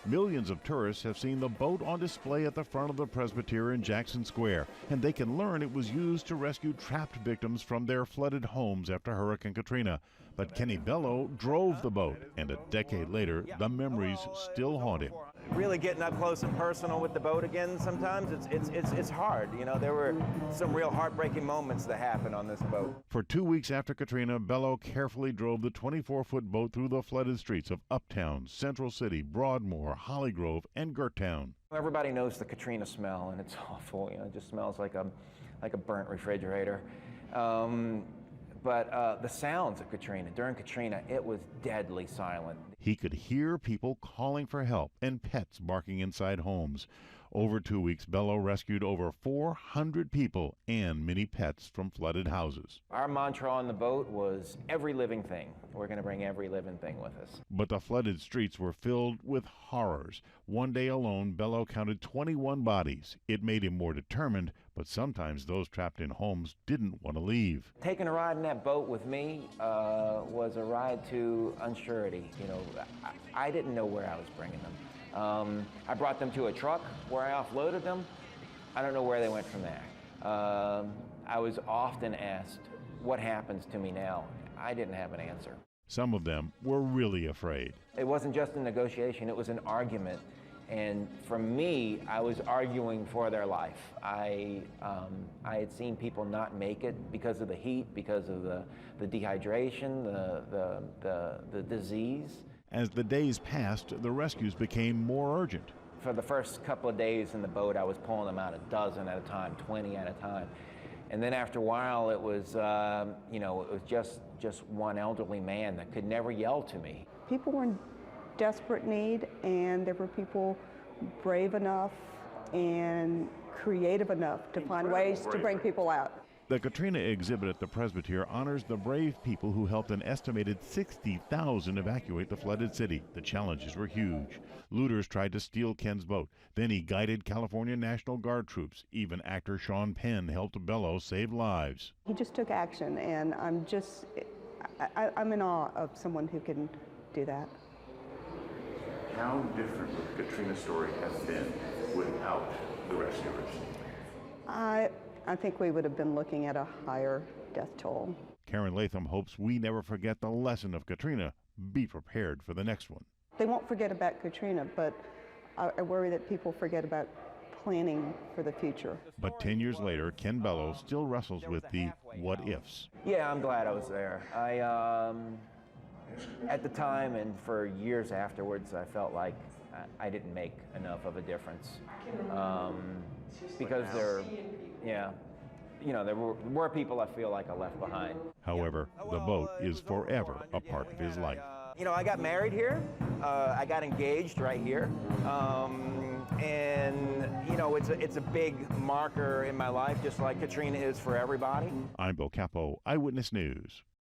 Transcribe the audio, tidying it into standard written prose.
Millions of tourists have seen the boat on display at the front of the Presbyterian in Jackson Square, and they can learn it was used to rescue trapped victims from their flooded homes after Hurricane Katrina. But Kenny Bellau drove the boat, and a decade later, the memories still haunt him. Really getting up close and personal with the boat again, sometimes it's hard. You know, there were some real heartbreaking moments that happened on this boat. For 2 weeks after Katrina, Bellau carefully drove the 24-foot boat through the flooded streets of Uptown, Central City, Broadmoor, Hollygrove, and Gerttown. Everybody knows the Katrina smell, and it's awful. You know, it just smells like a burnt refrigerator. But the sounds of Katrina, during Katrina, it was deadly silent. He could hear people calling for help and pets barking inside homes. Over 2 weeks, Bellau rescued over 400 people and many pets from flooded houses. Our mantra on the boat was every living thing. We're going to bring every living thing with us. But the flooded streets were filled with horrors. One day alone, Bellau counted 21 bodies. It made him more determined, but sometimes those trapped in homes didn't want to leave. Taking a ride in that boat with me was a ride to unsurety. You know, I didn't know where I was bringing them. I brought them to a truck where I offloaded them. I don't know where they went from there. I was often asked, what happens to me now? I didn't have an answer. Some of them were really afraid. It wasn't just a negotiation, it was an argument. And for me, I was arguing for their life. I had seen people not make it because of the heat, because of the dehydration, the disease. As the days passed, the rescues became more urgent. For the first couple of days in the boat, I was pulling them out a dozen at a time, 20 at a time. And then after a while, it was, you know, it was just one elderly man that could never yell to me. People were in desperate need, and there were people brave enough and creative enough to find ways to bring people out. The Katrina exhibit at the Presbyterian honors the brave people who helped an estimated 60,000 evacuate the flooded city. The challenges were huge. Looters tried to steal Ken's boat. Then he guided California National Guard troops. Even actor Sean Penn helped Bellau save lives. He just took action, and I'm in awe of someone who can do that. How different would the Katrina story have been without the rescuers? I think we would have been looking at a higher death toll. Karen Latham hopes we never forget the lesson of Katrina. Be prepared for the next one. They won't forget about Katrina, but I worry that people forget about planning for the future. But 10 years later, Ken Bellau still wrestles with the what-ifs. Yeah, I'm glad I was there. At the time and for years afterwards, I felt like I didn't make enough of a difference. Because there were people I feel like I left behind. However, the boat is forever a part of his life. You know, I got married here. I got engaged right here. And, you know, it's a big marker in my life, just like Katrina is for everybody. I'm Bill Capo, Eyewitness News.